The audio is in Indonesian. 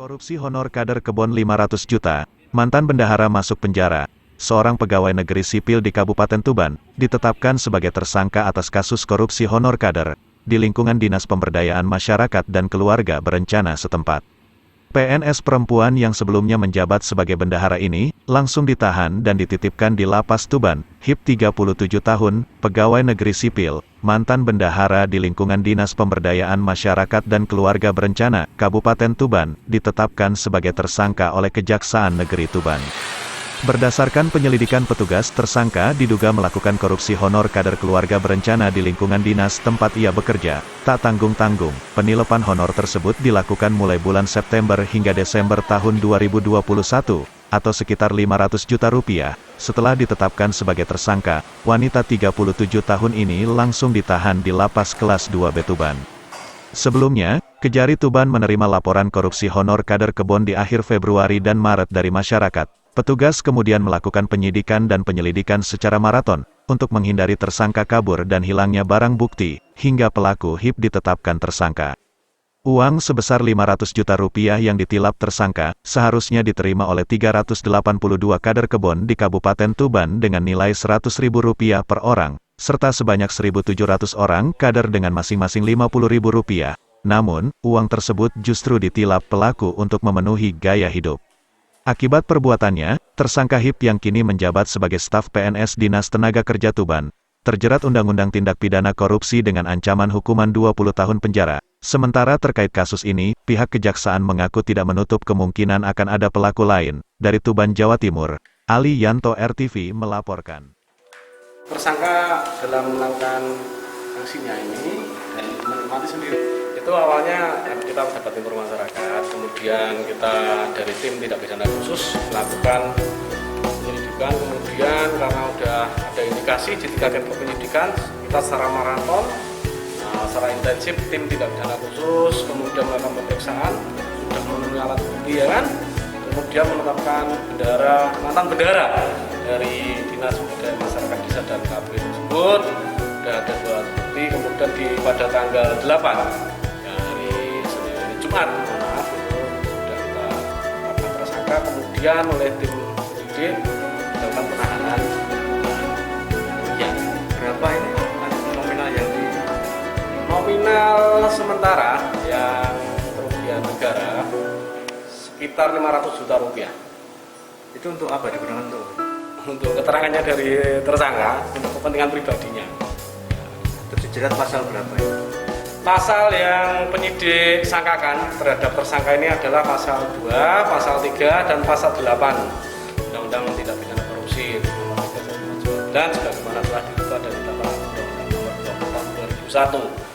Korupsi honor kader kebon 500 juta, mantan bendahara masuk penjara. Seorang pegawai negeri sipil di Kabupaten Tuban, ditetapkan sebagai tersangka atas kasus korupsi honor kader, di lingkungan Dinas Pemberdayaan Masyarakat dan Keluarga Berencana setempat. PNS perempuan yang sebelumnya menjabat sebagai bendahara ini, langsung ditahan dan dititipkan di Lapas Tuban, HIP 37 tahun, pegawai negeri sipil, mantan bendahara di lingkungan Dinas Pemberdayaan Masyarakat dan Keluarga Berencana, Kabupaten Tuban, ditetapkan sebagai tersangka oleh Kejaksaan Negeri Tuban. Berdasarkan penyelidikan petugas, tersangka diduga melakukan korupsi honor kader keluarga berencana di lingkungan dinas tempat ia bekerja, tak tanggung-tanggung. Penilapan honor tersebut dilakukan mulai bulan September hingga Desember tahun 2021, atau sekitar 500 juta rupiah. Setelah ditetapkan sebagai tersangka, wanita 37 tahun ini langsung ditahan di Lapas Kelas 2B Tuban. Sebelumnya, Kejari Tuban menerima laporan korupsi honor kader kebon di akhir Februari dan Maret dari masyarakat. Petugas kemudian melakukan penyidikan dan penyelidikan secara maraton, untuk menghindari tersangka kabur dan hilangnya barang bukti, hingga pelaku HIP ditetapkan tersangka. Uang sebesar 500 juta rupiah yang ditilap tersangka, seharusnya diterima oleh 382 kader kebon di Kabupaten Tuban dengan nilai Rp100.000 per orang, serta sebanyak 1.700 orang kader dengan masing-masing Rp50.000. Namun, uang tersebut justru ditilap pelaku untuk memenuhi gaya hidup. Akibat perbuatannya, tersangka HIP yang kini menjabat sebagai staf PNS Dinas Tenaga Kerja Tuban, terjerat Undang-Undang Tindak Pidana Korupsi dengan ancaman hukuman 20 tahun penjara. Sementara terkait kasus ini, pihak kejaksaan mengaku tidak menutup kemungkinan akan ada pelaku lain. Dari Tuban, Jawa Timur, Ali Yanto RTV melaporkan. Tersangka dalam melakukan aksinya ini dan menikmati sendiri. Itu awalnya kita dapat informasi masyarakat, kemudian kita dari tim tindak pidana khusus melakukan penyelidikan, kemudian karena udah ada indikasi di tingkat penyidikan, kita secara maraton, secara intensif tim tindak pidana khusus, kemudian melakukan pemeriksaan, sudah memenuhi alat bukti ya kan, kemudian menetapkan mantan bendahara dari Dinas Pemberdayaan Masyarakat Desa dan KB tersebut. Sudah ada 2 alat bukti, kemudian pada tanggal 8 Jumat, sudah kita tetapkan tersangka, kemudian oleh tim penyidik melakukan penahanan. Ya, berapa ini nominal yang di nominal sementara yang kerugian negara sekitar 500 juta rupiah. Itu untuk apa digunakan untuk keterangannya dari tersangka untuk kepentingan pribadinya. Terus dijerat pasal berapa ya? Pasal yang penyidik sangkakan terhadap tersangka ini adalah pasal 2, pasal 3, dan pasal 8 Undang-Undang Tindak Pidana Korupsi nomor 3 sebagaimana telah diubah dan ditambah Undang-Undang Nomor 20 Tahun 2001.